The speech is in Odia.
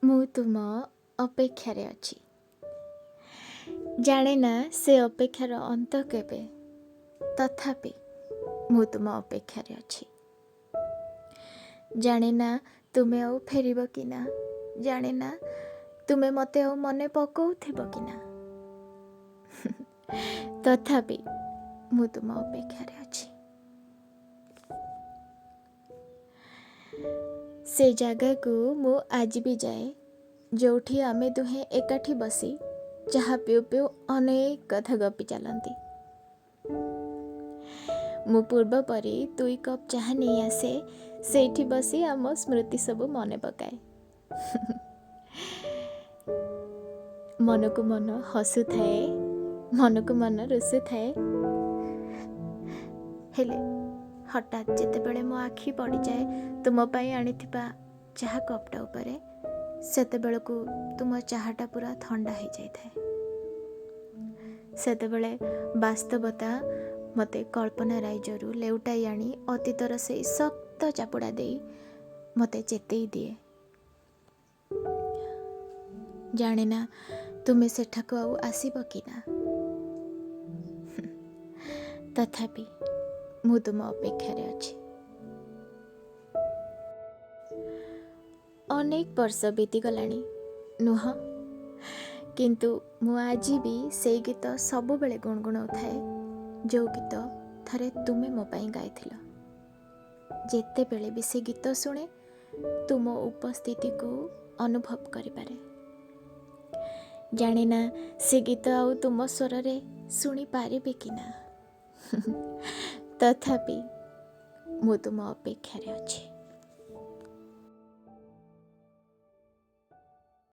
ମୁଁ ତୁମ ଅପେକ୍ଷାରେ ଅଛି। ଜାଣେ ନା ସେ ଅପେକ୍ଷାର ଅନ୍ତ କେବେ, ତଥାପି ମୁଁ ତୁମ ଅପେକ୍ଷାରେ ଅଛି। ଜାଣେ ନା ତୁମେ ଆଉ ଫେରିବ କି ନା, ଜାଣେ ନା ତୁମେ ମୋତେ ଆଉ ମନେ ପକାଉଥିବ କି ନା, ତଥାପି ମୁଁ ତୁମ ଅପେକ୍ଷାରେ ଅଛି। ସେ ଜାଗାକୁ ମୁଁ ଆଜି ବି ଯାଏ ଯେଉଁଠି ଆମେ ଦୁହେଁ ଏକାଠି ବସି ଚାହା ପିଉ ପିଉ ଅନେକ କଥା ଗପି ଚାଲନ୍ତି। ମୁଁ ପୂର୍ବ ପରି 2 କପ୍ ଚାହା ନେଇ ଆସେ, ସେଇଠି ବସି ଆମ ସ୍ମୃତି ସବୁ ମନେ ପକାଏ। ମନକୁ ମନ ହସୁଥାଏ, ମନକୁ ମନ ରୁଷୁଥାଏ। ହେଲେ ହଠାତ୍ ଯେତେବେଳେ ମୋ ଆଖି ପଡ଼ିଯାଏ ତୁମ ପାଇଁ ଆଣିଥିବା ଚାହା କପ୍ଟା ଉପରେ, ସେତେବେଳକୁ ତୁମ ଚାହାଟା ପୁରା ଥଣ୍ଡା ହେଇଯାଇଥାଏ। ସେତେବେଳେ ବାସ୍ତବତା ମୋତେ କଳ୍ପନା ରାଇଜରୁ ଲେଉଟାଇ ଆଣି ଅତୀତର ସେଇ ଶକ୍ତ ଚାପୁଡ଼ା ଦେଇ ମୋତେ ଚେତେଇ ଦିଏ। ଜାଣେ ନା ତୁମେ ସେଠାକୁ ଆଉ ଆସିବ କି ନା, ତଥାପି ମୁଁ ତୁମ ଅପେକ୍ଷାରେ ଅଛି। ଅନେକ ବର୍ଷ ବିତିଗଲାଣି ନୁହଁ, କିନ୍ତୁ ମୁଁ ଆଜି ବି ସେଇ ଗୀତ ସବୁବେଳେ ଗୁଣଗୁଣାଉଥାଏ, ଯେଉଁ ଗୀତ ଥରେ ତୁମେ ମୋ ପାଇଁ ଗାଇଥିଲ। ଯେତେବେଳେ ବି ସେ ଗୀତ ଶୁଣେ ତୁମ ଉପସ୍ଥିତିକୁ ଅନୁଭବ କରିପାରେ। ଜାଣେ ନା ସେ ଗୀତ ଆଉ ତୁମ ସ୍ୱରରେ ଶୁଣିପାରିବି କି ନା, ତଥାପି ମୁଁ ତୁମ ଅପେକ୍ଷାରେ ଅଛି।